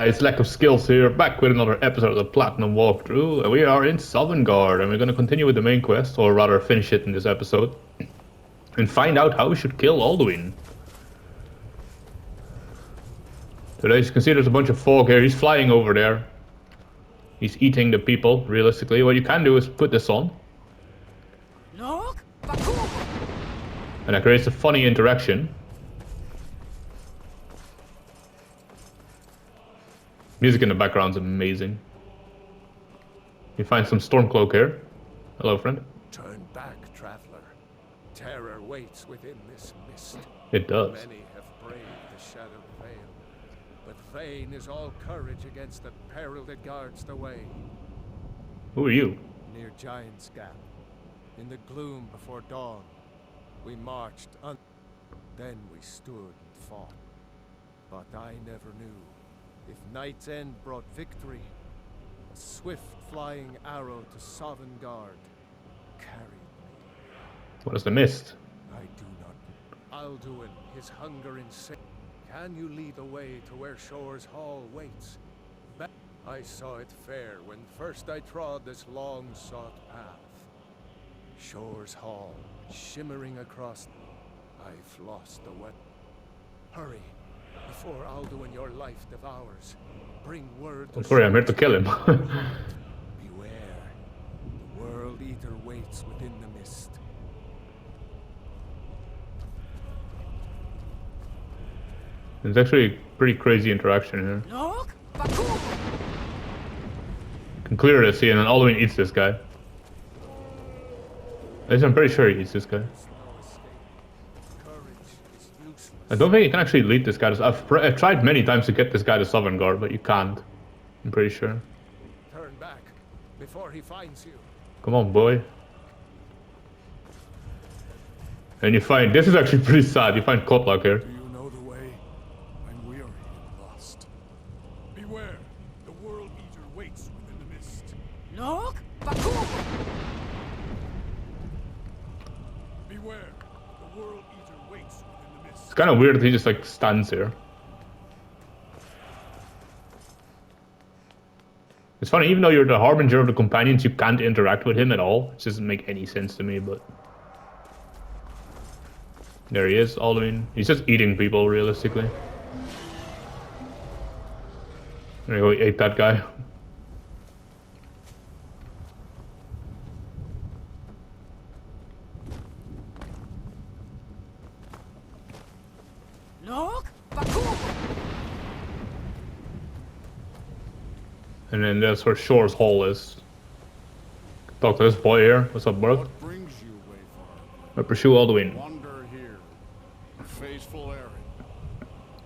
It's Lack of Skills here, back with another episode of the Platinum Walkthrough. We are in Sovngarde, and we're going to continue with the main quest, or rather finish it in this episode, and find out how we should kill Alduin. Today, as you can see, there's a bunch of fog here. He's flying over there. He's eating the people, realistically. What you can do is put this on. And that creates a funny interaction. Music in the background is amazing. You find some Stormcloak here. Hello, friend. Turn back, traveler. Terror waits within this mist. It does. Many have braved the shadowed veil, but vain is all courage against the peril that guards the way. Who are you? Near Giant's Gap, in the gloom before dawn, we marched then we stood and fought. But I never knew if Night's End brought victory, a swift flying arrow to Sovngarde carried me. What is the mist? I do not. Alduin, his hunger insane. Can you lead the way to where Shore's Hall waits? I saw it fair when first I trod this long-sought path. Shore's Hall, shimmering across. I've lost the way. Hurry, before Alduin your life devours. Bring word. Don't worry, I'm here to kill him. Beware, the World Eater waits within the mist. It's actually a pretty crazy interaction here. You can clearly see, and then Alduin eats this guy. At least I'm pretty sure he eats this guy. I don't think you can actually lead this guy. I've tried many times to get this guy to Sovngarde, but you can't. I'm pretty sure. Turn back before he finds you. Come on, boy. And you find, this is actually pretty sad, you find Kotlag here. Do you know the way? I'm weary and lost. Beware, the World Eater waits within the mist. Beware, the World Eater waits within the mist. It's kind of weird that he just like stands here. It's funny, even though you're the harbinger of the companions, you can't interact with him at all. It doesn't make any sense to me, but... There he is, Alduin. He's just eating people, realistically. There you go, he ate that guy. And then that's where Shore's Hall is. Talk to this boy here. What's up, bro? What brings you, Wayfarer? I pursue Alduin. Wander here, a faithful errand.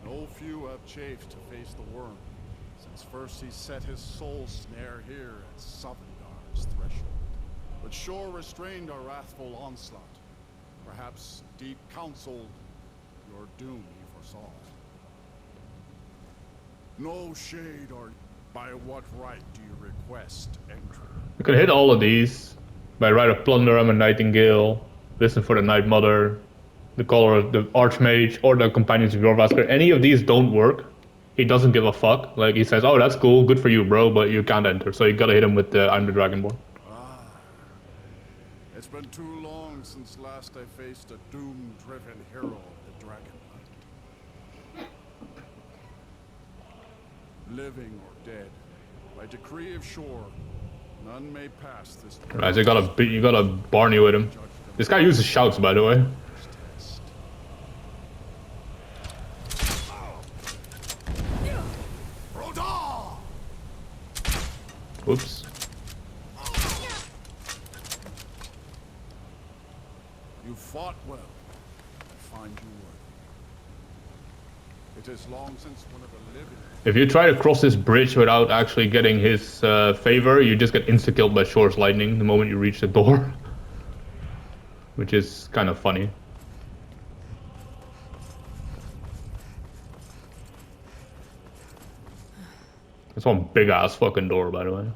No few have chafed to face the worm, since first he set his soul snare here at Sovngarde's threshold. But Shore restrained our wrathful onslaught. Perhaps deep counseled, your doom he foresaw. No shade or by what right do you request entry? You can hit all of these. By right of Plunder, I'm a Nightingale. Listen for the Night Mother. The Color of the Archmage, or the Companions of Jorvaskr. Any of these don't work. He doesn't give a fuck. Like, he says, oh, that's cool, good for you, bro, but you can't enter. So you gotta hit him with the I'm the Dragonborn. Ah, it's been too long since last I faced a doom-driven hero of the Dragonlight. Living or dead, by decree of Shore, none may pass this. Right, so you got a Barney with him. This guy uses shouts, by the way. Whoops. You fought well. I find you worthy. It is long since one of the living. If you try to cross this bridge without actually getting his favor, you just get insta-killed by Shore's lightning the moment you reach the door. Which is kind of funny. That's one big ass fucking door, by the way.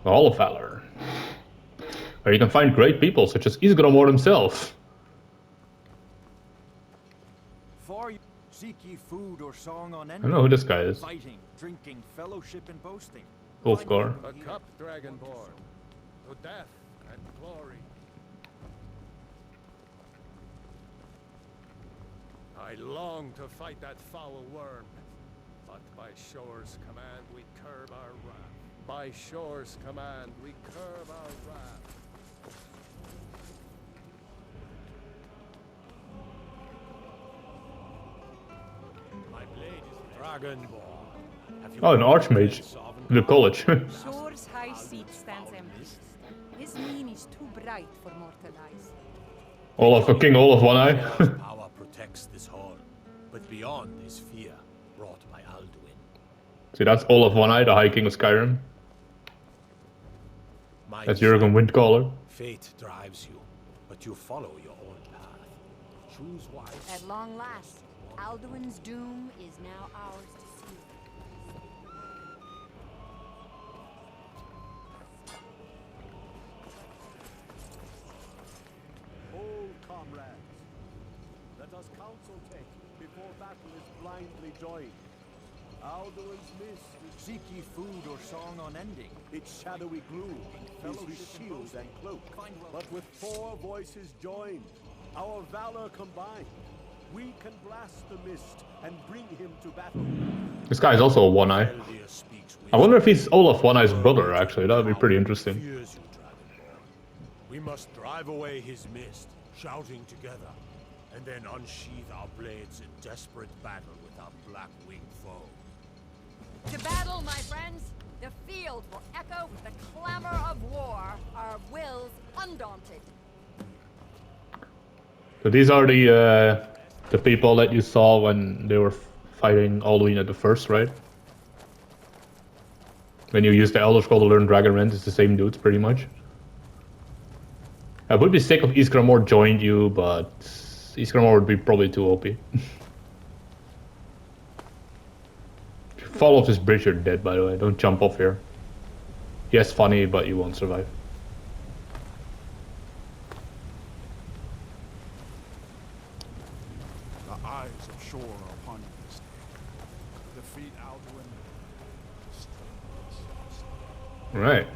The Hall of Valor. Where you can find great people such as Isgramor himself. For you, Seek ye food or song on I end. don't know who this guy is. Fighting, drinking, fellowship, and boasting. Ulfgar. A cup, dragonborn, to death and glory. I long to fight that foul worm, but by Shore's command we curb our wrath. By Shore's command we curb our wrath. My blade is dragonborn. Have you Oh, an archmage. The college. Shore's high seat stands empty. His mien is too bright for mortal eyes. Olaf, King Olaf One Eye. Power protects this hall, but beyond is fear brought by Alduin. See, that's Olaf One Eye, the High King of Skyrim. That's Jurgen Windcaller. Fate drives you, but you follow your own path. Choose wise. At long last, Alduin's doom is now ours to see. Hold, comrades. Let us counsel take before battle is blindly joined. Alduin's mist Seek ye food or song on ending. its shadowy gloom is his shield and cloak. But with 4 voices joined, our valor combined, we can blast the mist and bring him to battle. This guy is also a One Eye. Eldir speaks I wonder if he's Olaf One Eye's brother, actually. That would be pretty interesting. fears you, Dragonborn. We must drive away his mist, shouting together, and then unsheath our blades in desperate battle with our black-winged foe. To battle, my friends! The field will echo with the clamor of war, our wills undaunted. So these are the people that you saw when they were fighting Alduin at the first, right? When you use the Elder Scroll to learn Dragon Rend, it's the same dudes, pretty much. I would be sick if Isgramor joined you, but Isgramor would be probably too OP. If you fall off this bridge, you're dead, by the way. Don't jump off here. Yes, funny, but you won't survive. The eyes of Shore are upon you this day. Defeat Alduin. Destroy this. Right.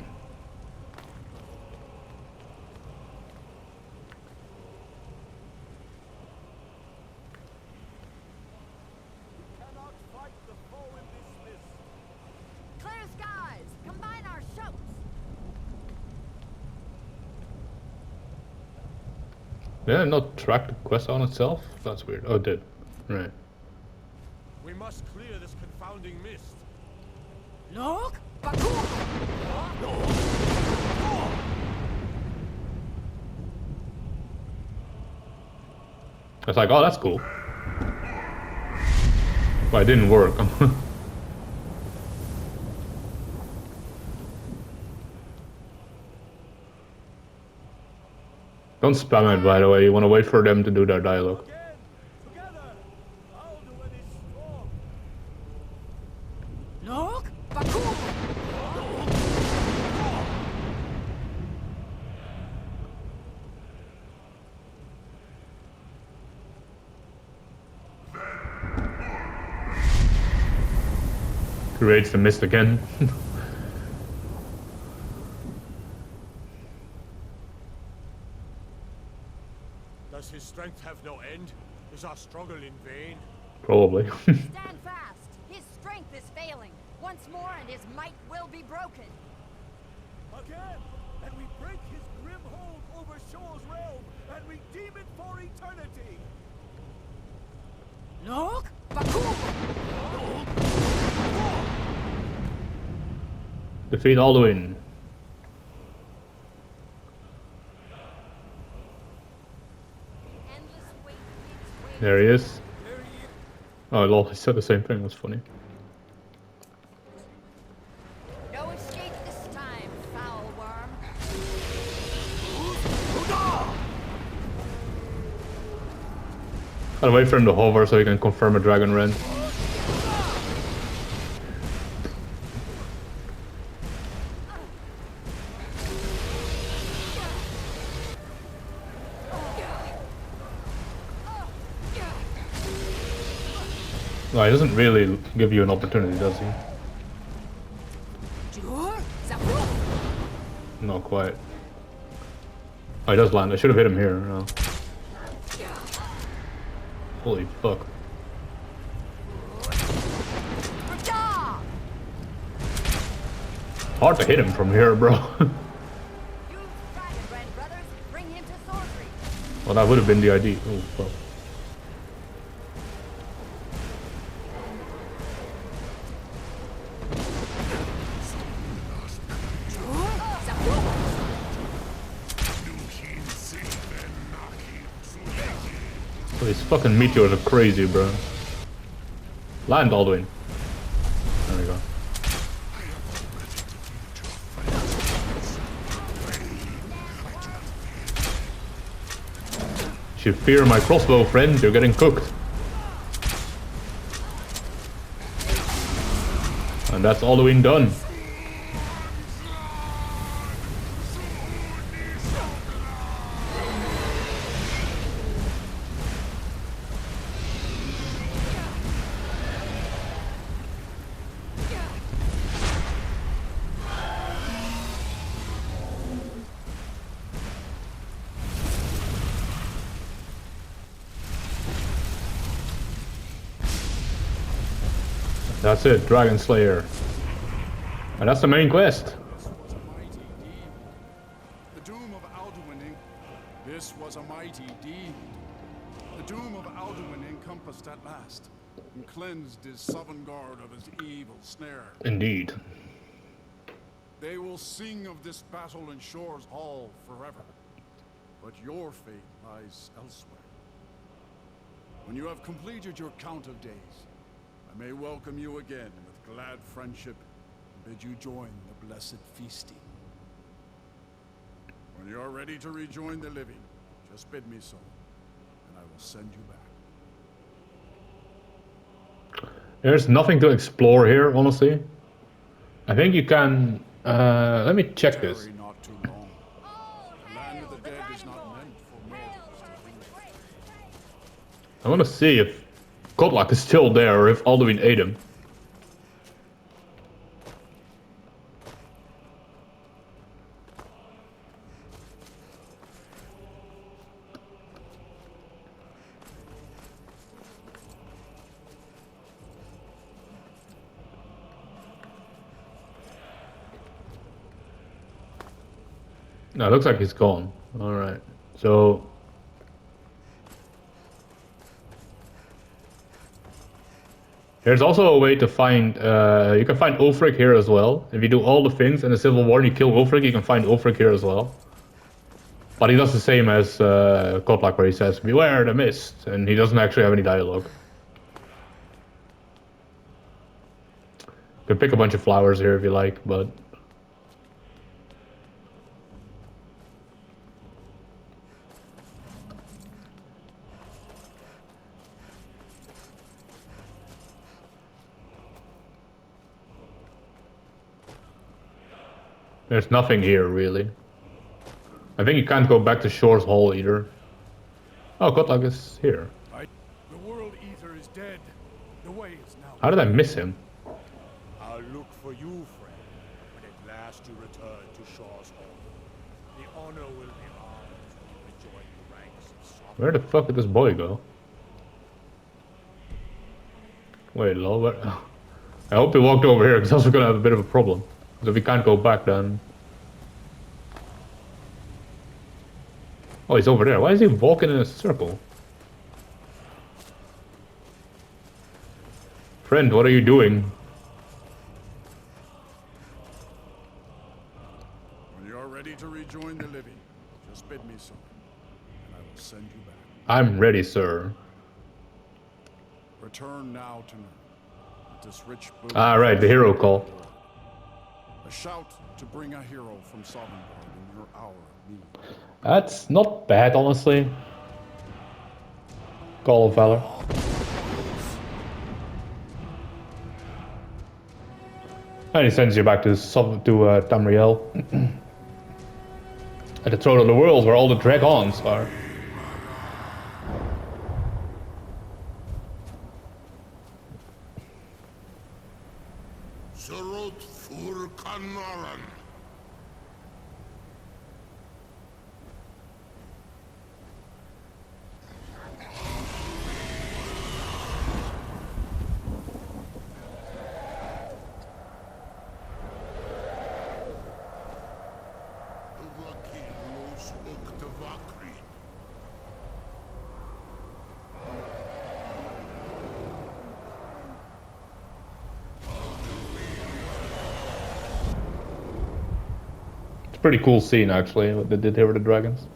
Cannot fight the foe in this mist. Clear skies! Combine our shouts! Did I not track the quest on itself? That's weird. Oh, it did. Right. We must clear this confounding mist. Look! Baku! I was like, oh, that's cool. But it didn't work. Don't spam it, by the way. You want to wait for them to do their dialogue. Again! Together! Alduin is strong! Look! Baku! Creates the mist again. Does his strength have no end? Is our struggle in vain? Probably. Stand fast! His strength is failing. Once more and his might will be broken. Again! And we break his grim hold over Shore's realm and redeem it for eternity! Look! Baku! Defeat Alduin. Endless wait gives way There he is. Oh, lol, he said the same thing. That's funny. No escape this time, foul worm. Gotta wait for him to hover so he can confirm a Dragon Rend. Well, he doesn't really give you an opportunity, does he? Not quite. Oh, he does land. I should have hit him here. No. Holy fuck. Hard to hit him from here, bro. Well, that would have been the idea. Oh, fuck. Oh, these fucking meteors are crazy, bro. Land, Alduin. There we go. Should fear my crossbow, friend. You're getting cooked. And that's Alduin done. That's it, Dragon Slayer. And that's the main quest. This was a mighty deed. The doom of Alduin. This was a mighty deed. The doom of Alduin encompassed at last, and cleansed his Sovngarde of his evil snare. Indeed. They will sing of this battle in Shore's Hall forever. But your fate lies elsewhere. When you have completed your count of days, I may welcome you again with glad friendship and bid you join the blessed feasting. When you are ready to rejoin the living, just bid me so, and I will send you back. There's nothing to explore here, honestly. I think you can... let me check this. Tarry not too long. The land of the dead is not meant for mortals to visit. I want to see if Kotlak is still there or if Alduin ate him. No, it looks like he's gone. Alright, so... There's also a way to find, you can find Ulfric here as well. If you do all the things in the Civil War and you kill Ulfric, you can find Ulfric here as well. But he does the same as Kotlak, where he says, "Beware the mist," and he doesn't actually have any dialogue. You can pick a bunch of flowers here if you like, but... There's nothing here, really. I think you can't go back to Shore's Hall either. Oh, Kotlak is here. The World Eater is dead. The way is now. How did I miss him? I'll look for you, friend, when at last you return to Shaw's Hall. The honor will be ours when you rejoin the ranks of Sovngarde. Where the fuck did this boy go? Wait, lol, where... I hope he walked over here, because else we're gonna have a bit of a problem. Because if we can't go back, then... Oh, he's over there. Why is he walking in a circle? Friend, what are you doing? When you are ready to rejoin the living, just bid me so, and I will send you back. I'm ready, sir. Return now to Nurn, with this rich boon. Ah, right, the hero call. A shout to bring a hero from Sovngarde in your hour of need. That's not bad, honestly. Call of Valor. And he sends you back to Tamriel. At the throne of the world, where all the dragons are. Surut fur kanaran. Pretty cool scene actually, what they did here with the dragons.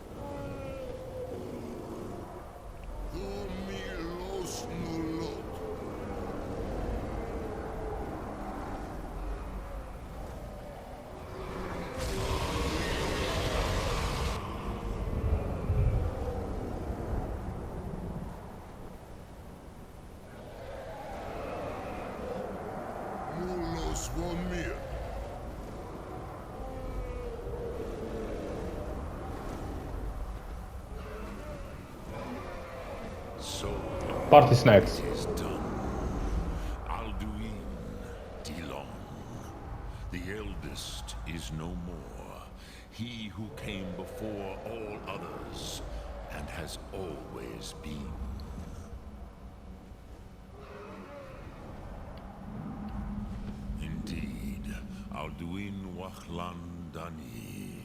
Party snacks. Is done. Alduin Dilong, the eldest, is no more. He who came before all others and has always been. Indeed, Alduin Wachlan Dani.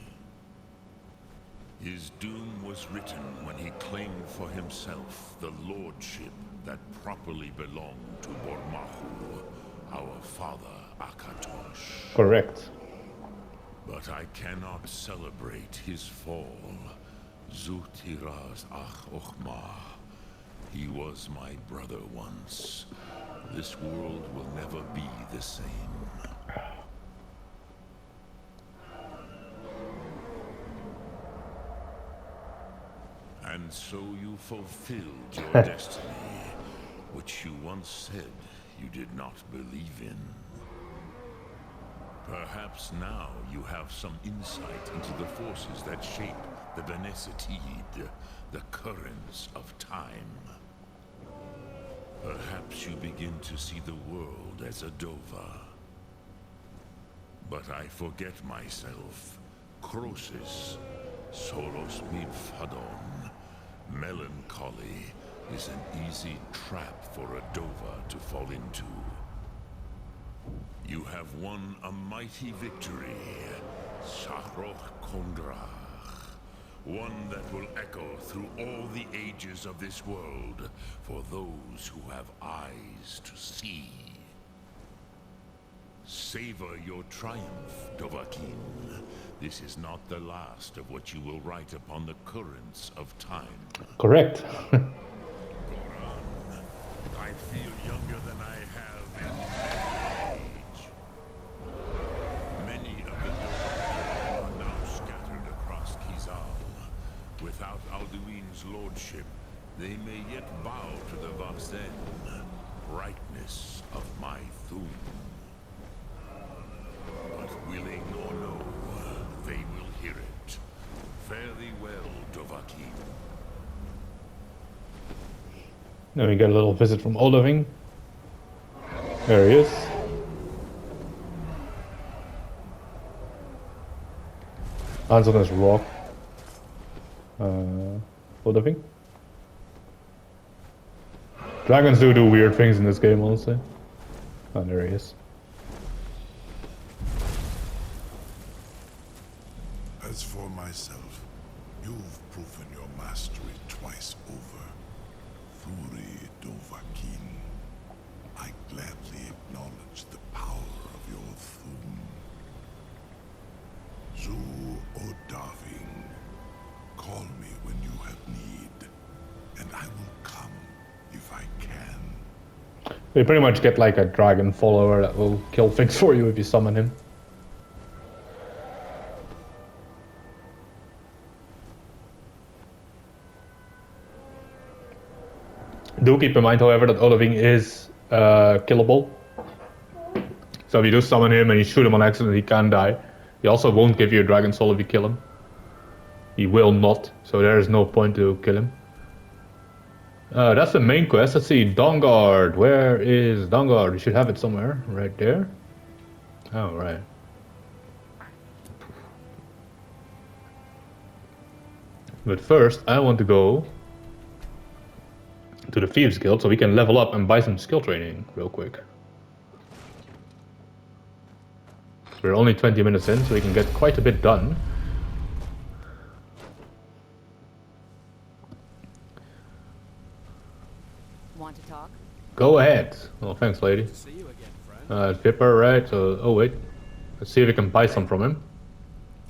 His doom was written when he claimed for himself the lordship that properly belonged to Bormahu, our father Akatosh. Correct. But I cannot celebrate his fall. Zutiraz Ach Ochma. He was my brother once. This world will never be the same. And so you fulfilled your destiny, which you once said you did not believe in. Perhaps now you have some insight into the forces that shape the Benesatid, the currents of time. Perhaps you begin to see the world as a Dova. But I forget myself. Crosis, Solos Midfadon. Melancholy is an easy trap for a Dova to fall into. You have won a mighty victory, Shahroch Kondrach. One that will echo through all the ages of this world for those who have eyes to see. Savor your triumph, Dovahkiin. This is not the last of what you will write upon the currents of time. Correct. Goran, I feel younger than I have in age. Many of the Dovahkiin are now scattered across Kizal. Without Alduin's lordship, they may yet bow to the Vazen, brightness of my Thum. But willing or no, they will hear it. Fare thee well, Dovahkiin. Then we get a little visit from Oldoving. There he is. Hands on his rock. Oldoving. Dragons do weird things in this game, honestly. Oh, there he is. As for myself, you've proven your mastery twice over. Thuri Dovahkiin, I gladly acknowledge the power of your Thum. Zu Odaving, call me when you have need, and I will come if I can. You pretty much get like a dragon follower that will kill things for you if you summon him. Do keep in mind, however, that Oldoving is killable. So if you do summon him and you shoot him on accident, he can die. He also won't give you a dragon soul if you kill him. He will not, so there is no point to kill him. That's the main quest. Let's see, Dawnguard. Where is Dawnguard? You should have it somewhere, right there. Oh, right. But first, I want to go to the Thieves Guild so we can level up and buy some skill training real quick. We're only 20 minutes in, so we can get quite a bit done. Want to talk? Go ahead. Oh, thanks, lady. See you again, friend. Vipper, right? Oh, wait. Let's see if we can buy some from him.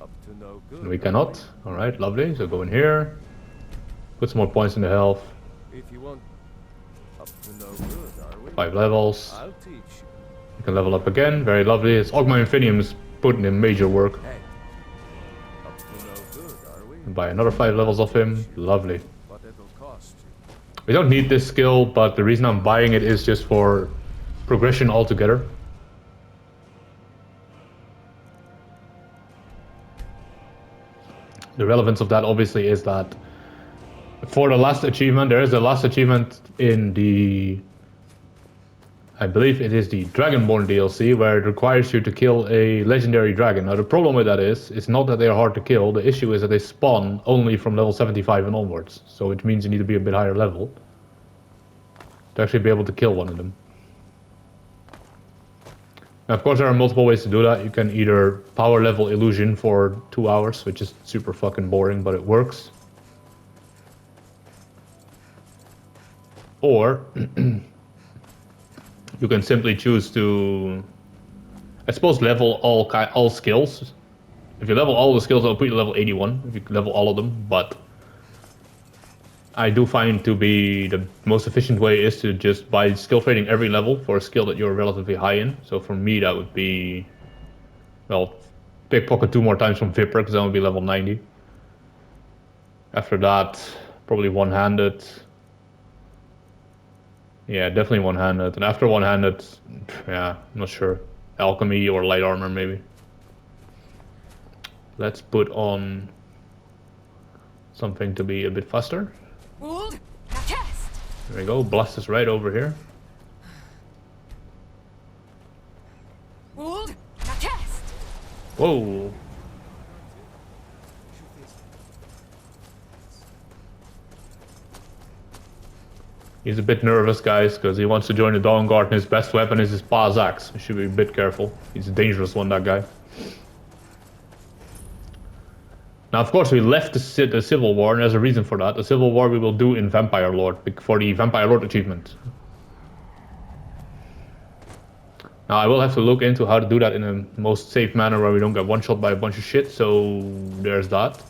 Up to no good. We cannot. Alright, lovely. So go in here. Put some more points in the health. If you want, up to no good, are we? 5 levels. I'll teach you. You can level up again. Very lovely. It's Ogma Infinium is putting in major work. Hey, up to no good, are we? Buy another 5 levels off him. Lovely. But it'll cost you. We don't need this skill, but the reason I'm buying it is just for progression altogether. The relevance of that obviously is that for the last achievement, there is a last achievement in the, I believe it is the Dragonborn DLC, where it requires you to kill a legendary dragon. Now the problem with that is, it's not that they are hard to kill, the issue is that they spawn only from level 75 and onwards. So it means you need to be a bit higher level to actually be able to kill one of them. Now, of course, there are multiple ways to do that. You can either power level illusion for 2 hours, which is super fucking boring, but it works. Or you can simply choose to, I suppose, level all skills. If you level all the skills, it'll put you level 81, if you level all of them, but I do find to be the most efficient way is to just buy skill training every level for a skill that you're relatively high in. So for me, that would be, well, pickpocket 2 more times from Vipper, because that would be level 90. After that, probably one-handed. Yeah, definitely one-handed. And after one-handed, yeah, I'm not sure. Alchemy or light armor, maybe. Let's put on something to be a bit faster. Would test. There we go. Blast is right over here. Would test. Whoa. He's a bit nervous, guys, because he wants to join the Dawnguard and his best weapon is his pa's axe. You should be a bit careful. He's a dangerous one, that guy. Now, of course, we left the Civil War, and there's a reason for that. The Civil War we will do in Vampire Lord, for the Vampire Lord achievement. Now, I will have to look into how to do that in a most safe manner where we don't get one-shot by a bunch of shit, so there's that.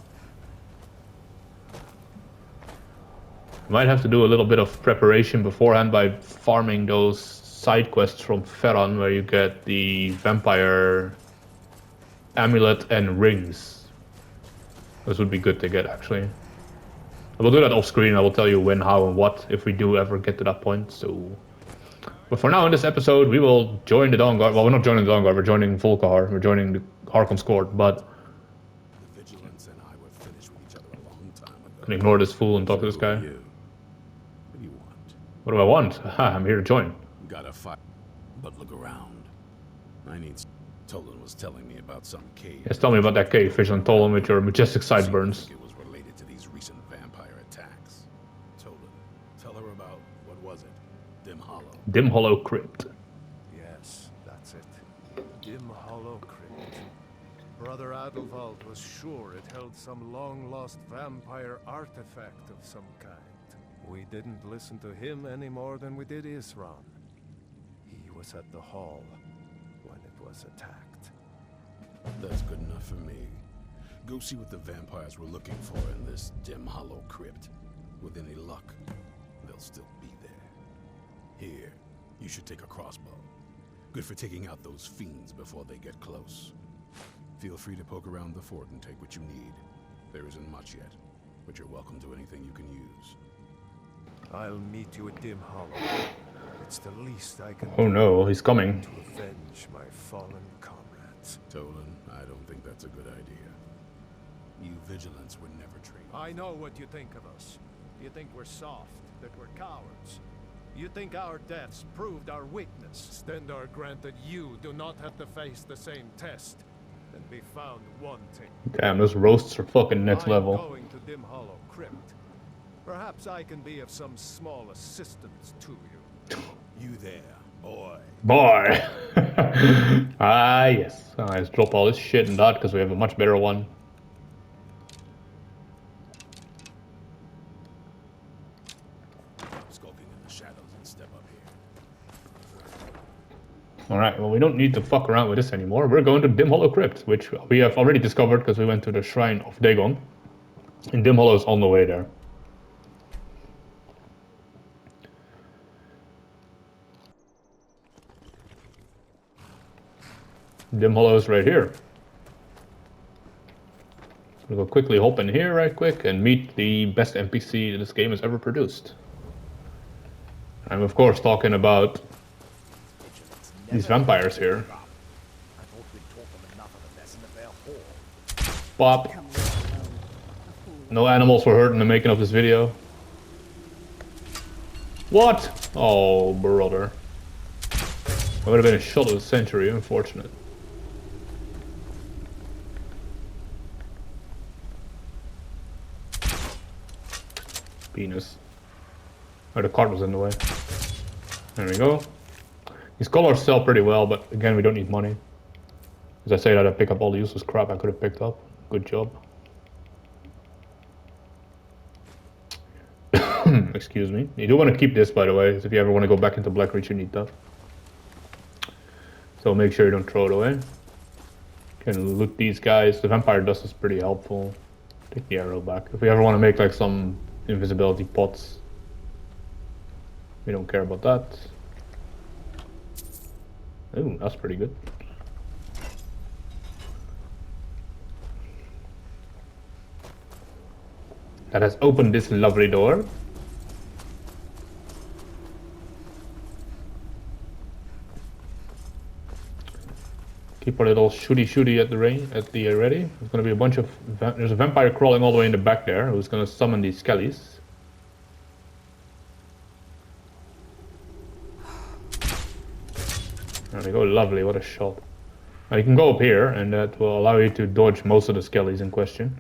Might have to do a little bit of preparation beforehand by farming those side quests from Ferran, where you get the vampire amulet and rings. Those would be good to get, actually. I will do that off screen. I will tell you when, how, and what if we do ever get to that point. So, but for now, in this episode, we will join the Dawnguard. Well, we're not joining the Dawnguard. We're joining Volkahar. We're joining the Harkon's court. But The Vigilance and I were finished with each other a long time ago. can ignore this fool and talk to this guy. What do you want? What do I want? Aha, I'm here to join. Gotta fight. But look around. I need. Tolan was telling me about some cave. Yes, tell me about that cave, Fish, and Tolan with your majestic sideburns. It was related to these recent vampire attacks. Tolan, tell her about, what was it? Dim Hollow. Dim Hollow Crypt. Yes, that's it. Dim Hollow Crypt. Brother Adelwald was sure it held some long-lost vampire artifact of some kind. We didn't listen to him any more than we did Isran. He was at the hall when it was attacked. That's good enough for me. Go see what the vampires were looking for in this Dim Hollow Crypt. With any luck, they'll still be there. Here, you should take a crossbow. Good for taking out those fiends before they get close. Feel free to poke around the fort and take what you need. There isn't much yet, but you're welcome to anything you can use. I'll meet you at Dim Hollow. It's the least I can Oh do no, he's coming. to avenge my fallen comrades. Tolan, I don't think that's a good idea. You Vigilants were never trained. I know what you think of us. You think we're soft, that we're cowards. You think our deaths proved our weakness? Stendar granted you do not have to face the same test and be found wanting. Damn, those roasts are fucking next I'm level. going to Dim Hollow Crypt. Perhaps I can be of some small assistance to you. You there, boy. Boy! Ah, yes. Let's drop all this shit and that because we have a much better one. Skulking in the shadows and step up here. Alright, well, we don't need to fuck around with this anymore. We're going to Dim Hollow Crypt, which we have already discovered because we went to the Shrine of Dagon. And Dim Hollow is on the way there. Dim Hollow is right here. We'll go quickly hop in here right quick and meet the best NPC this game has ever produced. I'm of course talking about these vampires here. Pop. No animals were hurt in the making of this video. What? Oh, brother. That would have been a shot of the century, unfortunate. Penis. Oh, the cart was in the way. There we go. These colors sell pretty well, but again, we don't need money. As I say that, I pick up all the useless crap I could have picked up. Good job. Excuse me. You do want to keep this, by the way, if you ever want to go back into Blackreach, you need that. So make sure you don't throw it away. Can loot these guys. The vampire dust is pretty helpful. Take the arrow back. If we ever want to make like some invisibility pots, we don't care about that. Ooh, that's pretty good. That has opened this lovely door. Keep our little shooty at the ready. There's gonna be a bunch of there's a vampire crawling all the way in the back there who's gonna summon these skellies. There we go, lovely, what a shot. Now you can go up here and that will allow you to dodge most of the skellies in question.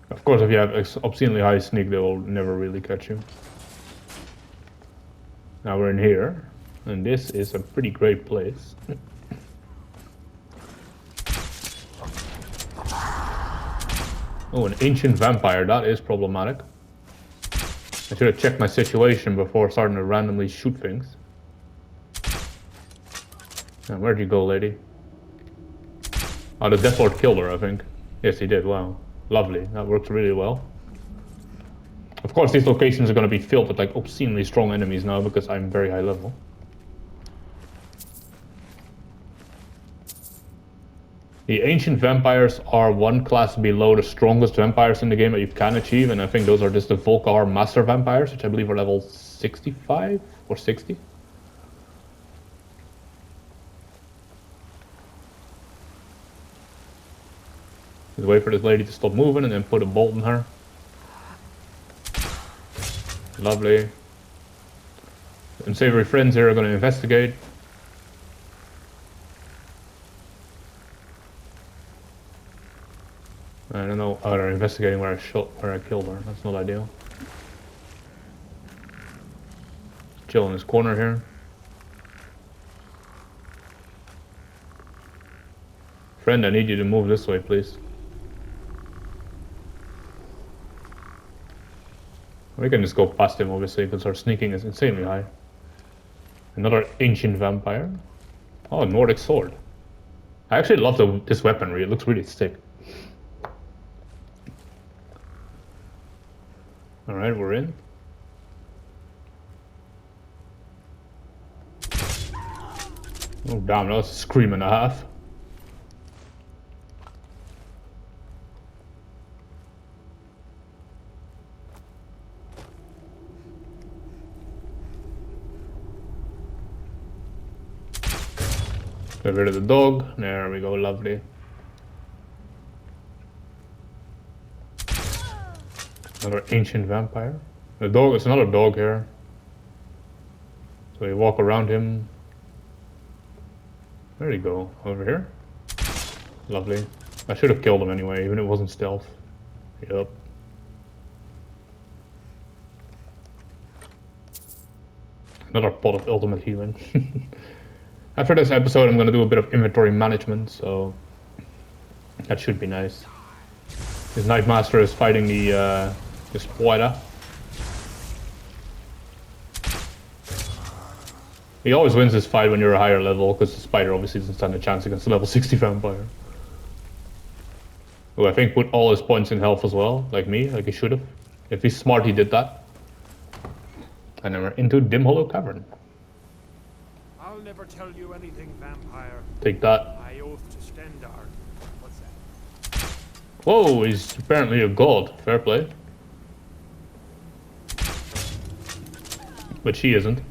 Of course, if you have obscenely high sneak, they will never really catch you. Now we're in here, and this is a pretty great place. Oh, an ancient vampire, that is problematic. I should have checked my situation before starting to randomly shoot things. Now, where'd you go, lady? Oh, the Death Lord killed her, I think. Yes, he did, wow. Lovely, that works really well. Of course, these locations are going to be filled with like obscenely strong enemies now because I'm very high level. The ancient vampires are one class below the strongest vampires in the game that you can achieve, and I think those are just the Volkar Master Vampires, which I believe are level 65 or 60. Just wait for this lady to stop moving and then put a bolt in her. Lovely. Unsavory friends here are going to investigate. I don't know. Oh, they're investigating where I killed her. That's not ideal. Chill in this corner here. Friend, I need you to move this way, please. We can just go past him, obviously, because our sneaking is insanely high. Another ancient vampire. Oh, Nordic sword. I actually love this weaponry. It looks really sick. Alright, we're in. Oh, damn, that was a scream and a half. Get rid of the dog. There we go, lovely. Another ancient vampire. The dog, it's another dog here. So you walk around him. There you go, over here. Lovely. I should have killed him anyway, even if it wasn't stealth. Yep. Another pot of ultimate healing. After this episode, I'm going to do a bit of inventory management, so that should be nice. His Night Master is fighting the spider. He always wins this fight when you're a higher level, because the spider obviously doesn't stand a chance against the level 60 vampire. Who I think put all his points in health as well, like me, like he should have. If he's smart, he did that. And then we're into Dim Hollow Cavern. I'll never tell you anything, vampire. Take that. I oath to Stendarr. What's that? Whoa, he's apparently a god. Fair play. But she isn't.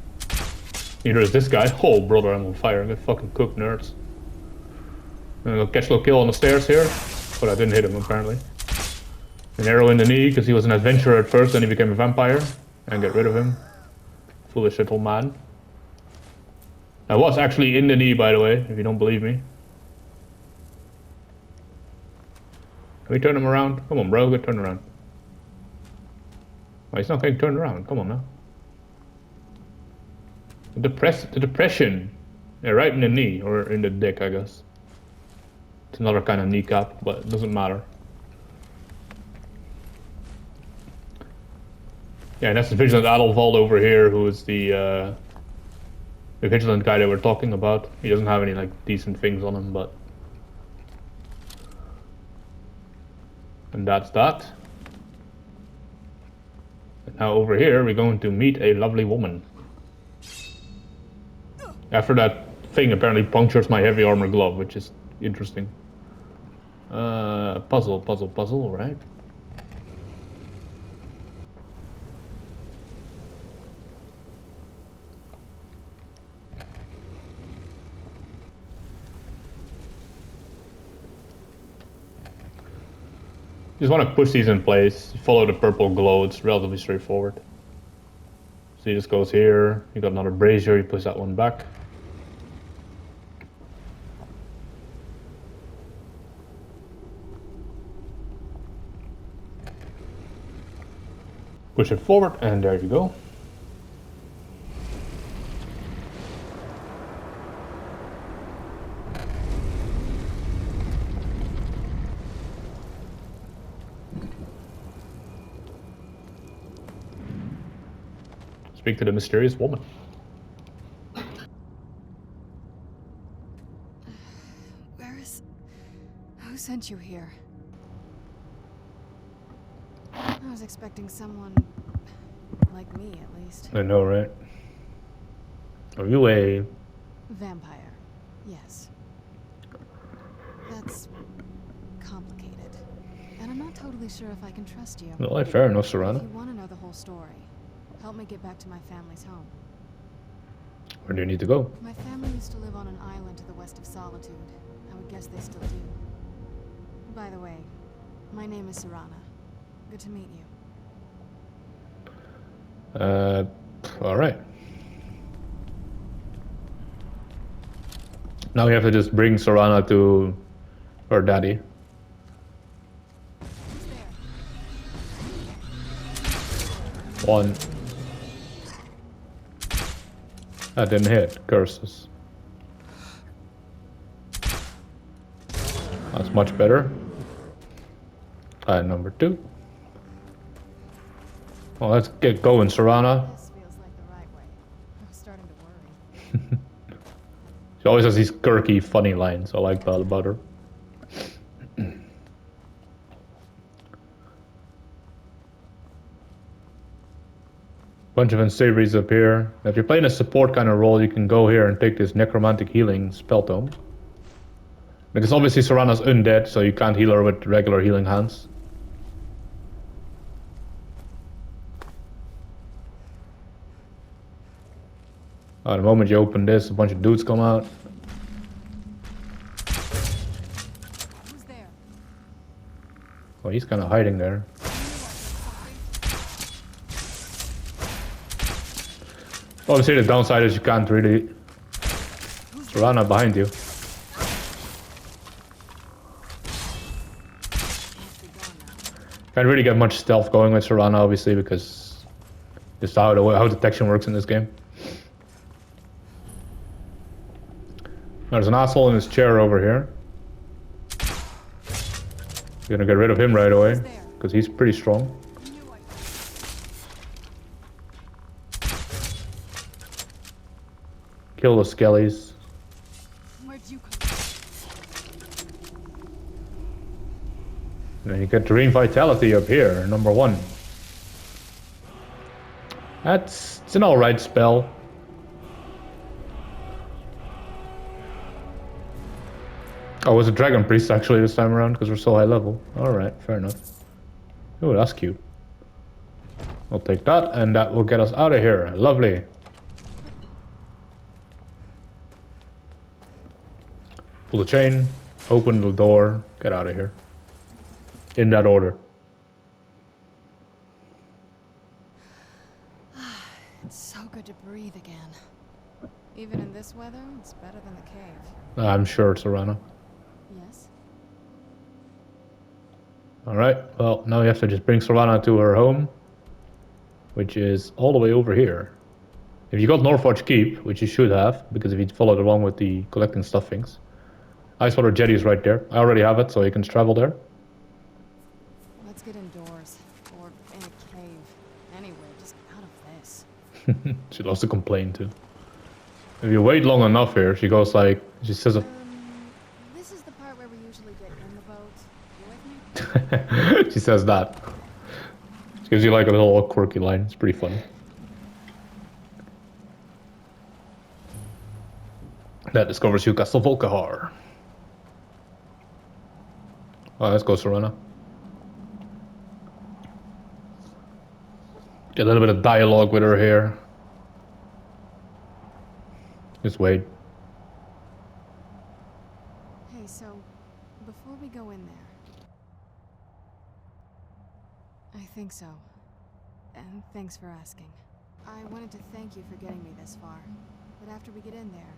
Neither is this guy. Oh, brother, I'm on fire. I'm gonna fucking cook, nerds. I'm gonna go catch a little kill on the stairs here. But I didn't hit him, apparently. An arrow in the knee, because he was an adventurer at first, then he became a vampire. And get rid of him. Foolish little man. I was actually in the knee, by the way, if you don't believe me. Can we turn him around? Come on, bro, get turned around. Oh, he's not getting turned around. Come on now. The depression. Yeah, right in the knee, or in the dick, I guess. It's another kind of kneecap, but it doesn't matter. Yeah, and that's the Vigilant Adolfald over here, who is the Vigilant guy that we're talking about. He doesn't have any, like, decent things on him, but... And that's that. And now over here, we're going to meet a lovely woman. After that thing apparently punctures my heavy armor glove, which is interesting. Puzzle, right? Just want to push these in place, follow the purple glow, it's relatively straightforward. So he just goes here, you got another brazier, you push that one back. Push it forward, and there you go. Speak to the mysterious woman. Who sent you here? I was expecting someone like me, at least. I know, right? Are you a... Vampire, yes. That's complicated. And I'm not totally sure if I can trust you. Well, fair enough, Serana. If you want to know the whole story, help me get back to my family's home. Where do you need to go? My family used to live on an island to the west of Solitude. I would guess they still do. By the way, my name is Serana. Good to meet you. Alright. Now we have to just bring Serana to her daddy. One. That didn't hit. Curses. That's much better. Number 2. Well, let's get going, Serana. This feels like the right way. I'm starting to worry. She always has these quirky, funny lines. I like that about her. Bunch of unsavories up here. Now, if you're playing a support kind of role, you can go here and take this necromantic healing spell tome. Because obviously Serana's undead, so you can't heal her with regular healing hands. The moment you open this, a bunch of dudes come out. Well, he's kind of hiding there. Obviously, the downside is you can't really... Serana behind you. Can't really get much stealth going with Serana, obviously, because just how detection works in this game. There's an asshole in his chair over here. Gonna get rid of him right away, because he's pretty strong. Kill the skellies. And then you get Dream Vitality up here, number 1. It's an alright spell. Oh, it was a Dragon Priest actually this time around because we're so high level. Alright, fair enough. Oh, that's cute. We'll take that and that will get us out of here. Lovely. Pull the chain, open the door, get out of here. In that order. It's so good to breathe again. Even in this weather, it's better than the cave. I'm sure, Serana. Yes? Alright, well, now you have to just bring Serana to her home, which is all the way over here. If you got Northwatch Keep, which you should have, because if you followed along with the collecting stuffings, Icewater Jetty is right there. I already have it, so you can travel there. Let's get indoors, or in a cave, anywhere, just out of this. She loves to complain too. If you wait long enough here, she goes like, she says a... This is the part where we usually get in the boat. You with me? She says that. She gives you like a little quirky line. It's pretty funny. That discovers you Castle Volkihar. Oh, let's go, Serana. Get a little bit of dialogue with her here. Just wait. Hey, so, before we go in there... I think so. And thanks for asking. I wanted to thank you for getting me this far. But after we get in there,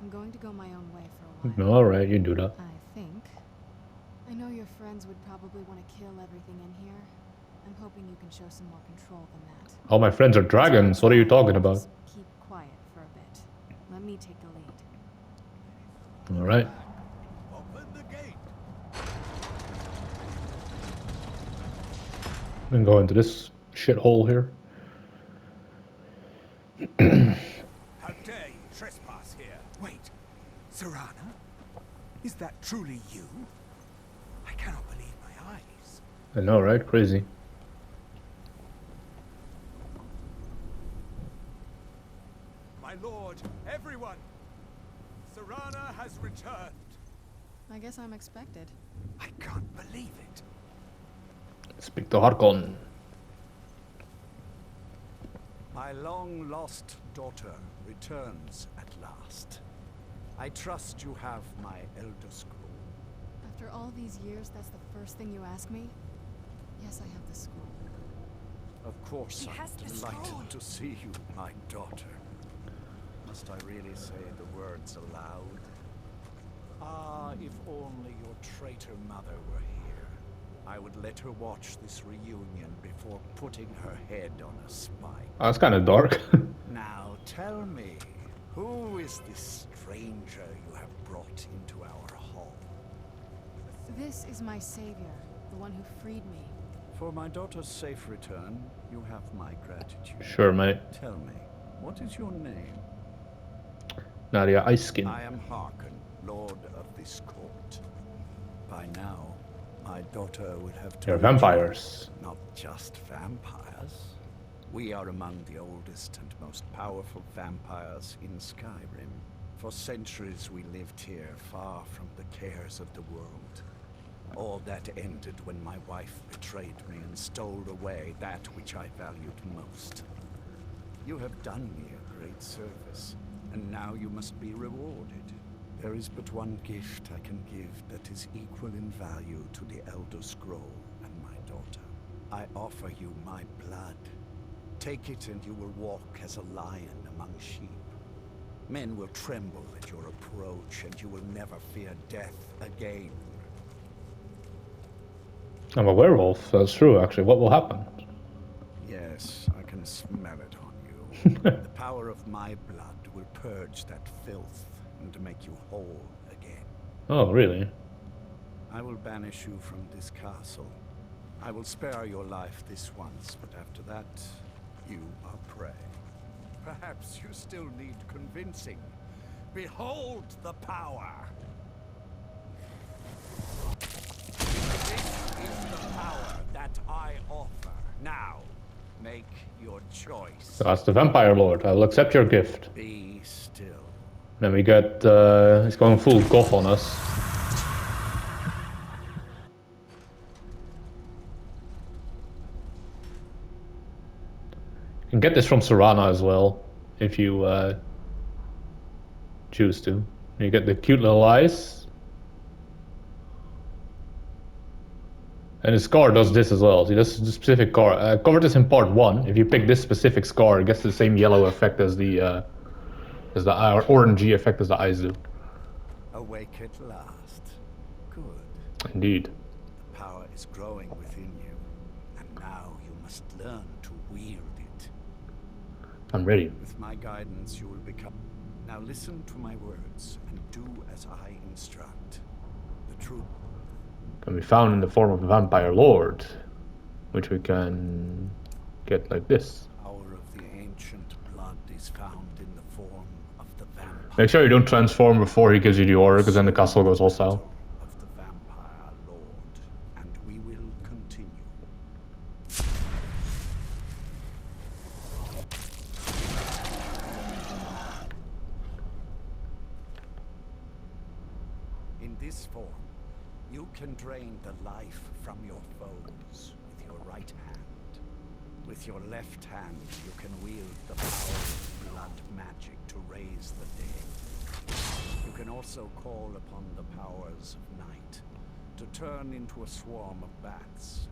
I'm going to go my own way for a while. Alright, you do that. I think. I know your friends would probably want to kill everything in here. I'm hoping you can show some more control than that. All my friends are dragons. What are you talking about? Just keep quiet for a bit. Let me take the lead. Alright. Open the gate. Then go into this shithole here. How dare you trespass here? Wait, Serana? Is that truly you? I cannot believe my eyes. I know, right? Crazy. My lord, everyone! Serana has returned. I guess I'm expected. I can't believe it. Speak to Harkon. My long-lost daughter returns at last. I trust you have my Elder Scroll. After all these years, that's the first thing you ask me? Yes, I have the scroll. Of course, He has I'm the scroll. delighted to see you, my daughter. Must I really say the words aloud? Ah, if only your traitor mother were here. I would let her watch this reunion before putting her head on a spike. Oh, that's kind of dark. Now tell me, who is this stranger you have brought into our hall? This is my savior, the one who freed me. For my daughter's safe return, you have my gratitude. Sure, mate. Tell me, what is your name? Nadia Iceskin. I am Harkon, Lord of this court. By now, my daughter would have They're told you, vampires. not just vampires. We are among the oldest and most powerful vampires in Skyrim. For centuries we lived here, far from the cares of the world. All that ended when my wife betrayed me and stole away that which I valued most. You have done me a great service, and now you must be rewarded. There is but one gift I can give that is equal in value to the Elder Scroll and my daughter. I offer you my blood. Take it and you will walk as a lion among sheep. Men will tremble at your approach and you will never fear death again. I'm a werewolf, that's true actually. What will happen? Yes, I can smell it on you. The power of my blood will purge that filth and make you whole again. Oh, really? I will banish you from this castle. I will spare your life this once, but after that, you are prey. Perhaps you still need convincing. Behold the power! This is the power that I offer. Now, make your choice. So that's the Vampire Lord. I will accept your gift. Be still. Then we get, he's going full goth on us. You can get this from Serana as well, if you choose to. You get the cute little eyes. And the scar does this as well. See, this is the specific scar. I covered this in part 1. If you pick this specific scar, it gets the same yellow effect as the orangey effect as the eyes do. Awake at last. Good. Indeed. The power is growing within you, and now you must learn to wield it. I'm ready. With my guidance, you will become... Now listen to my words, and do as I instruct. The truth... Can be found in the form of the Vampire Lord, which we can get like this. The power of the ancient blood is found in the form of the vampire. Make sure you don't transform before he gives you the order, because then the castle goes hostile. Of the Vampire Lord, and we will continue. In this form, you can drain the life from your foes with your right hand. With your left hand, you can wield the power of blood magic to raise the dead. You can also call upon the powers of night to turn into a swarm of bats.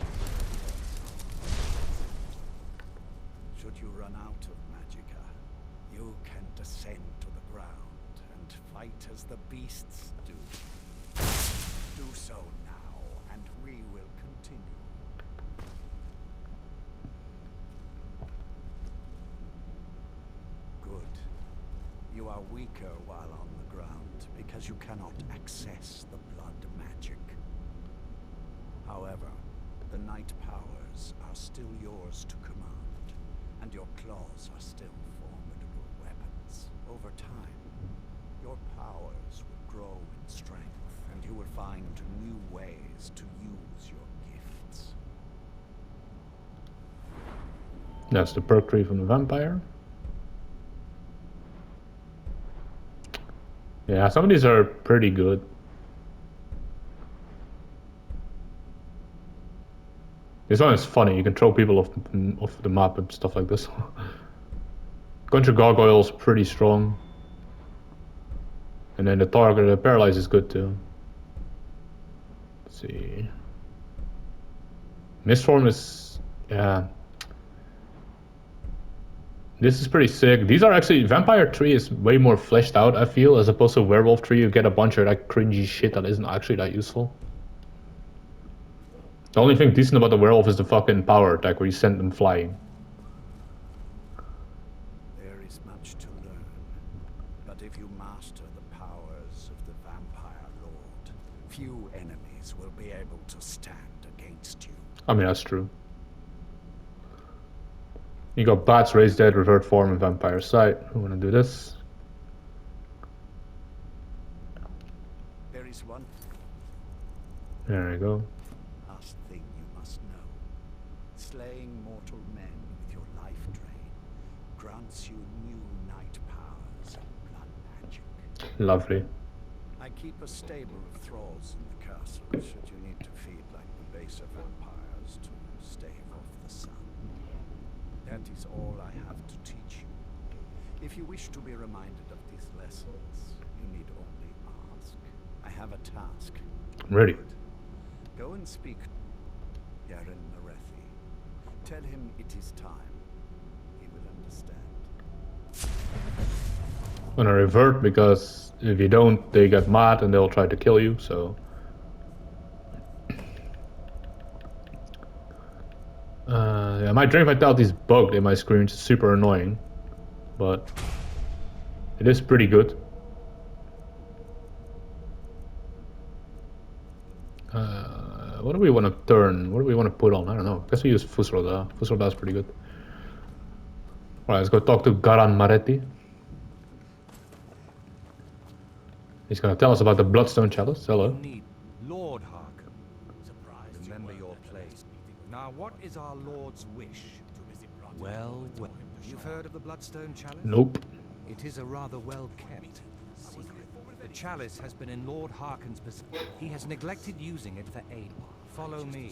Should you run out of magicka, you can descend to the ground and fight as the beasts do. Do so now, and we will continue. Good. You are weaker while on the ground, because you cannot access the blood magic. However, the night powers are still yours to command, and your claws are still formidable weapons. Over time, your powers will grow in strength, and you will find new ways to use your gifts. That's the perk tree from the vampire. Yeah, some of these are pretty good. This one is funny. You can throw people off the map and stuff like this. Country Gargoyle is pretty strong. And then the target, the paralyze is good too. Let's see. Mistform is, yeah. This is pretty sick. These are actually, Vampire Tree is way more fleshed out, I feel, as opposed to Werewolf Tree. You get a bunch of that cringy shit that isn't actually that useful. The only thing decent about the Werewolf is the fucking power attack where you send them flying. There is much to learn, but if you master the powers of the Vampire Lord, few enemies will be able to stand against you. I mean, that's true. You got Bats, Raise Dead, Revert Form, and Vampire Sight. I'm gonna do this. There is one There we go. last thing you must know. Slaying mortal men with your life drain grants you new night powers and blood magic. Lovely. I keep a stable of thralls in the castle should you need to feed like the baser vampires to stave off the sun. That is all I have to teach you. If you wish to be reminded of these lessons, you need only have a task. I'm ready. Go and speak to Yaren Marethi. Tell him it is time. He will understand. I'm gonna revert because if you don't, they get mad and they'll try to kill you, so... yeah, my Drain Vitality is bugged in my screen, which is super annoying. But it is pretty good. What do we want to turn? What do we want to put on? I don't know. I guess we use Fusroda. Fusroda is pretty good. Alright, let's go talk to Garan Maretti. He's gonna tell us about the Bloodstone chalice. Hello. Lord Harken. Remember your place. Now, what is our Lord's wish? Well, you've heard of the Bloodstone chalice? Nope. It is a rather well-kept secret. The chalice has been in Lord Harken's possession. He has neglected using it for aid. Follow me.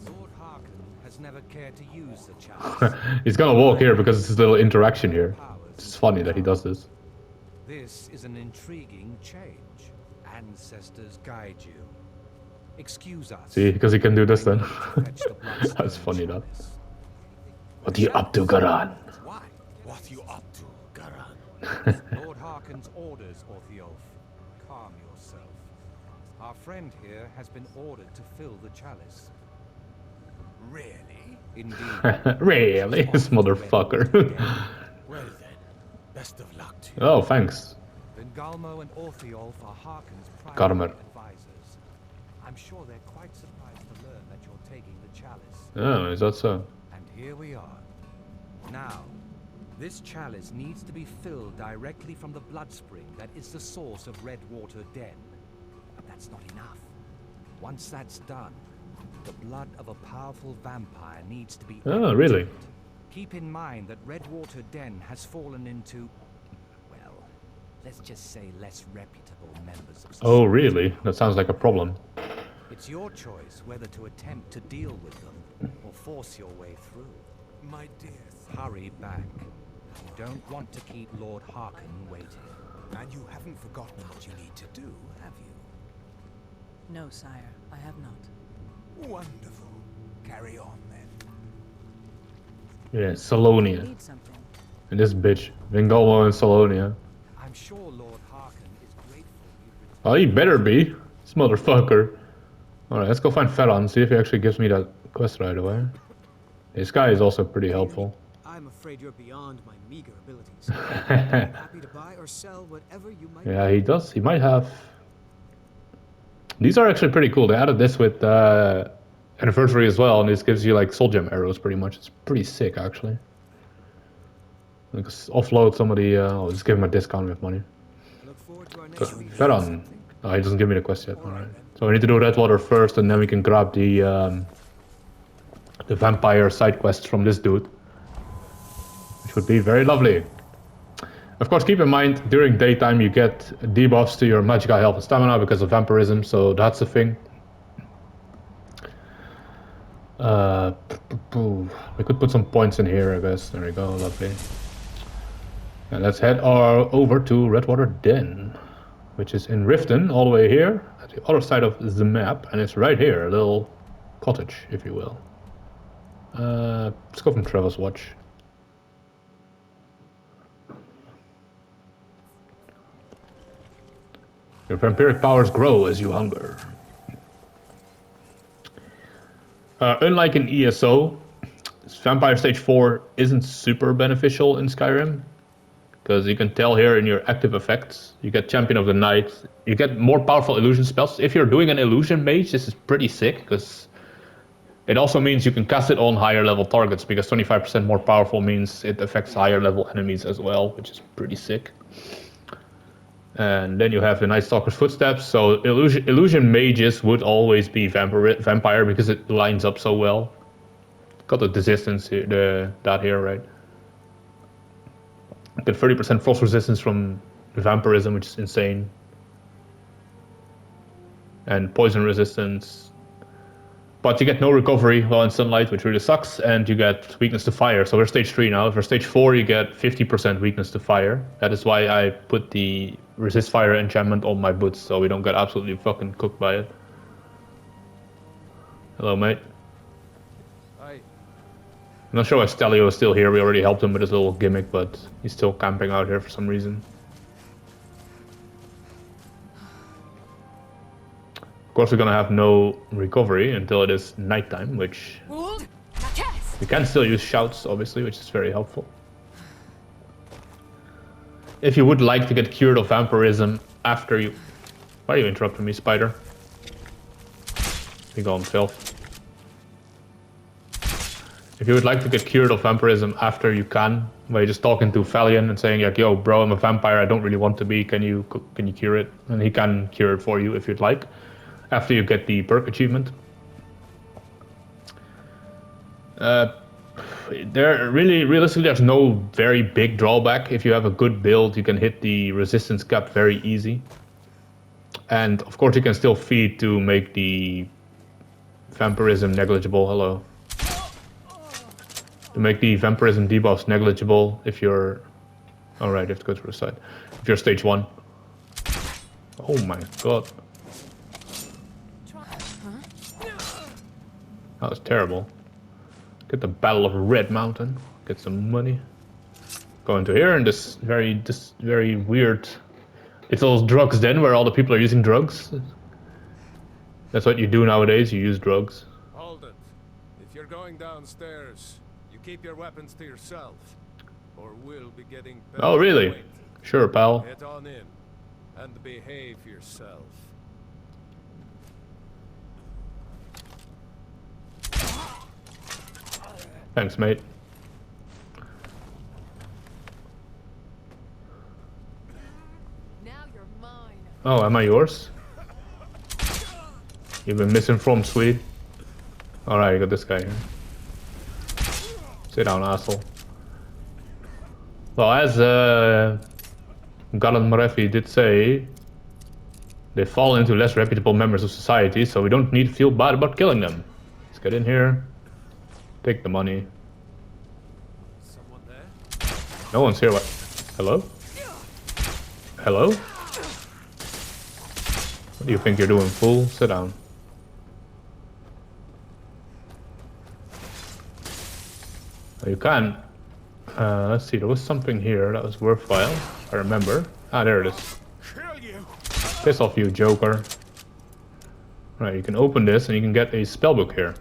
Lord Harken has never cared to use the chalice. He's gonna walk here because it's a little interaction here. It's funny that he does this. This is an intriguing change. Ancestors guide you. Excuse us. See, because he can do this then. That's funny that. What are you up to, Garan? Why? What are you up to, Garan? Lord Harken's orders, Orthiolf. Calm yourself. Our friend here has been ordered to fill the chalice. Really? Indeed. Really? This motherfucker. Well then, best of luck to you. Oh, thanks. Then Galmo and Orthiolf are Harken's Garmer. private advisors. I'm sure they're quite surprised to learn that you're taking the chalice. Oh, is that so? And here we are. Now, this chalice needs to be filled directly from the blood spring that is the source of Redwater Den. But that's not enough. Once that's done, the blood of a powerful vampire needs to be... Oh, really? Keep in mind that Redwater Den has fallen into, well, let's just say less reputable members of society. Oh, really? That sounds like a problem. It's your choice whether to attempt to deal with them or force your way through. My dear, hurry back. You don't want to keep Lord Harken waiting. And you haven't forgotten what you need to do, have you? No, sire, I have not. Wonderful. Carry on then. Yeah, Salonia. Need something. And this bitch. Vingolmo and Salonia. I'm sure Lord Harken is grateful you've Oh, he better be. This motherfucker. Alright, let's go find Ferran, see if he actually gives me that quest right away. This guy is also pretty helpful. I'm afraid you're beyond my meager abilities. I'm happy to buy or sell whatever you might. Yeah, he does. He might have... These are actually pretty cool. They added this with Anniversary as well, and this gives you like soul gem arrows pretty much. It's pretty sick, actually. Like, offload somebody... I'll just give him a discount with money. Look forward to our next meeting. Ferran. Oh, he doesn't give me the quest yet. Alright. So we need to do Redwater first, and then we can grab the vampire side quests from this dude. Which would be very lovely. Of course, keep in mind, during daytime you get debuffs to your magical health and stamina because of vampirism, so that's the thing. We could put some points in here, I guess. There we go, lovely. And let's head over to Redwater Den, which is in Riften, all the way here, at the other side of the map, and it's right here, a little cottage, if you will. Let's go from Travel's Watch. Your vampiric powers grow as you hunger. Unlike in ESO, Vampire Stage 4 isn't super beneficial in Skyrim. Because you can tell here in your active effects, you get Champion of the Night, you get more powerful illusion spells. If you're doing an illusion mage, this is pretty sick, because it also means you can cast it on higher level targets, because 25% more powerful means it affects higher level enemies as well, which is pretty sick. And then you have the Night Stalker's Footsteps, so illusion mages would always be vampire because it lines up so well. Got the resistance here, that here, right? Get 30% frost resistance from vampirism, which is insane. And poison resistance. But you get no recovery while in sunlight, which really sucks, and you get weakness to fire. So we're stage 3 now. For stage 4 you get 50% weakness to fire. That is why I put the resist fire enchantment on my boots, so we don't get absolutely fucking cooked by it. Hello, mate. Hi. I'm not sure why Stelio is still here. We already helped him with his little gimmick, but he's still camping out here for some reason. Of course, we're gonna have no recovery until it is nighttime, which we can still use shouts, obviously, which is very helpful. If you would like to get cured of vampirism after you... Why are you interrupting me, spider? You gone, filth. If you would like to get cured of vampirism after you can, by just talking to Valian and saying like, yo bro, I'm a vampire, I don't really want to be, can you cure it? And he can cure it for you if you'd like, after you get the perk achievement. Realistically, there's no very big drawback. If you have a good build, you can hit the resistance cap very easy. And of course you can still feed to make the vampirism negligible. Hello. To make the vampirism debuffs negligible if you're... Alright, you have to go to the side. If you're stage 1. Oh my god. That was terrible. Get the Battle of Red Mountain. Get some money. Go into here in this very weird little drugs den where all the people are using drugs. That's what you do nowadays, you use drugs. Hold it. If you're going downstairs, you keep your weapons to yourself, or we'll be getting... Oh really? Sure, pal. Get on in, and behave yourself. Thanks, mate. Now you're mine. Oh, am I yours? You've been misinformed, Swede. Alright, you got this guy here. Sit down, asshole. Well, as Galan Marefi did say, they fall into less reputable members of society, so we don't need to feel bad about killing them. Let's get in here. Take the money. Someone there? No one's here. What? Hello? Hello? What do you think you're doing, fool? Sit down. You can. Let's see, there was something here that was worthwhile. I remember. Ah, there it is. Piss off, you joker. Right, you can open this and you can get a spellbook here.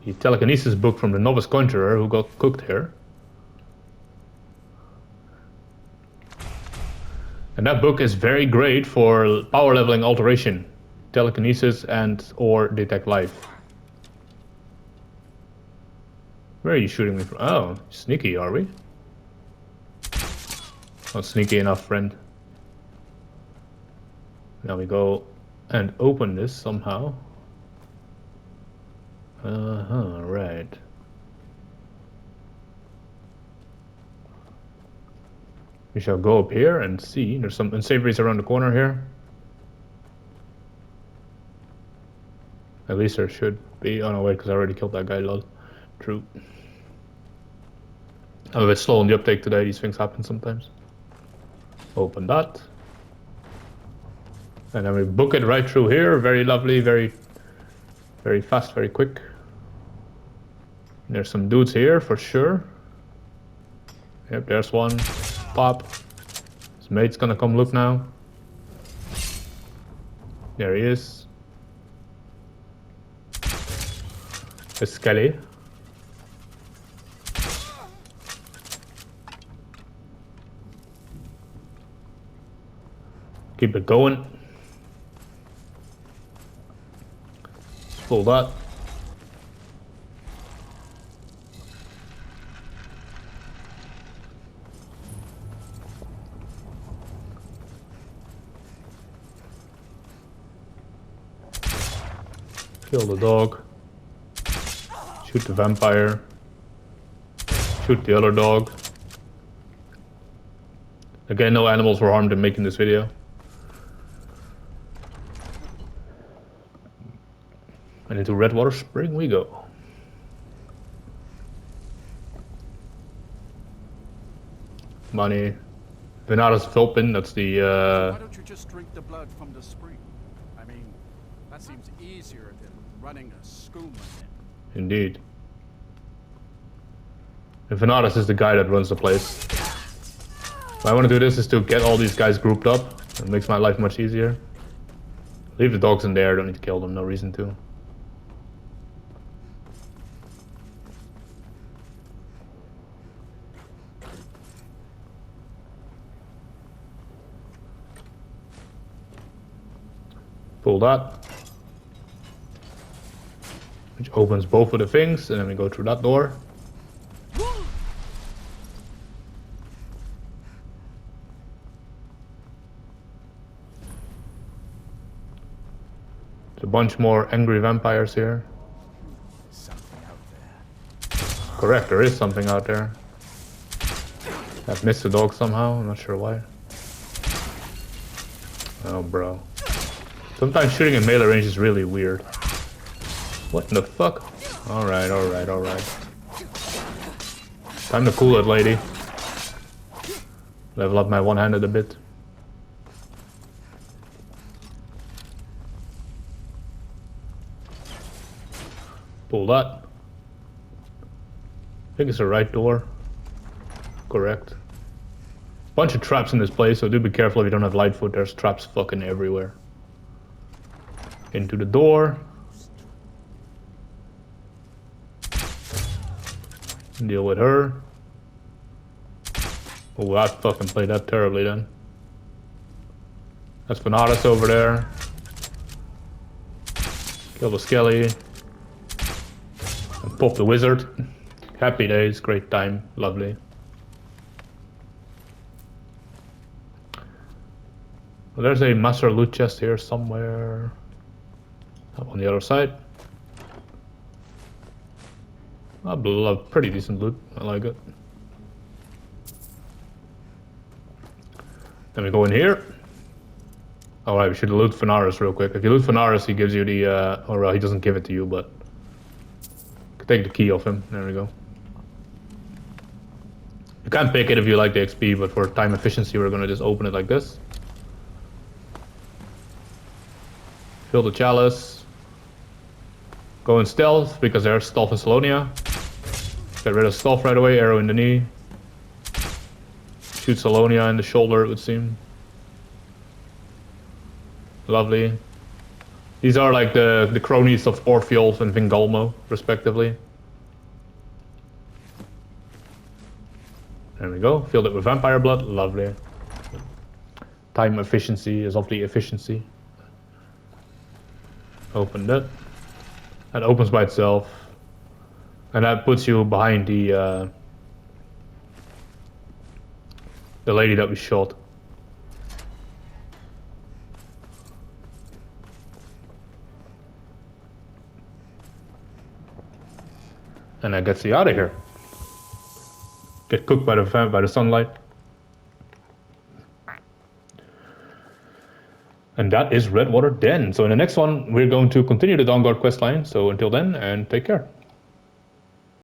The telekinesis book from the novice conjurer who got cooked here. And that book is very great for power leveling alteration, telekinesis and or detect life. Where are you shooting me from? Oh, sneaky are we? Not sneaky enough, friend. Now we go and open this somehow. Right. We shall go up here and see. There's some unsavories around the corner here. At least there should be. Oh no, wait, because I already killed that guy, lol. True. I'm a bit slow on the uptake today, these things happen sometimes. Open that. And then we book it right through here. Very lovely, very fast, very quick. There's some dudes here for sure. Yep, there's one. Pop. His mate's gonna come look now. There he is. It's Skelly. Keep it going. Pull that. Kill the dog. Shoot the vampire. Shoot the other dog. Again, no animals were harmed in making this video. And into Redwater Spring we go. money. Venaris Vulpin, that's the Why don't you just drink the blood from the spring? I mean, that seems easier than running a skooma. Indeed. And Venaris is the guy that runs the place. Why I want to do this is to get all these guys grouped up. It makes my life much easier. Leave the dogs in there, don't need to kill them, no reason to. Pull that. Which opens both of the things, and then we go through that door. There's a bunch more angry vampires here. Something out there. Correct, there is something out there. I've missed the dog somehow, I'm not sure why. Oh, bro. Sometimes shooting in melee range is really weird. What in the fuck? Alright, alright, alright. Time to cool it, lady. Level up my one-handed a bit. Pull that. I think it's the right door. Correct. Bunch of traps in this place, so do be careful if you don't have Lightfoot. There's traps fucking everywhere. Into the door. Deal with her. Oh, I fucking played that terribly then. That's Venaris over there. Kill the Skelly. And pop the wizard. Happy days, great time, lovely. Well, there's a master loot chest here somewhere. Up on the other side. Oh, pretty decent loot. I like it. Then we go in here. Alright, we should loot Venaris real quick. If you loot Venaris, he gives you the... or well, he doesn't give it to you, but... You can take the key off him. There we go. You can pick it if you like the XP, but for time efficiency, we're gonna just open it like this. Fill the chalice. Go in stealth, because there's stealth in Salonia. Get rid of stealth right away, arrow in the knee. Shoot Salonia in the shoulder, it would seem. Lovely. These are like the cronies of Orfeolf and Vingalmo, respectively. There we go, filled it with vampire blood, lovely. Time efficiency is of the efficiency. Open that. That opens by itself. And that puts you behind the lady that we shot. And that gets you out of here. Get cooked by the sunlight. And that is Redwater Den. So in the next one, we're going to continue the Dawnguard questline. So until then, and take care.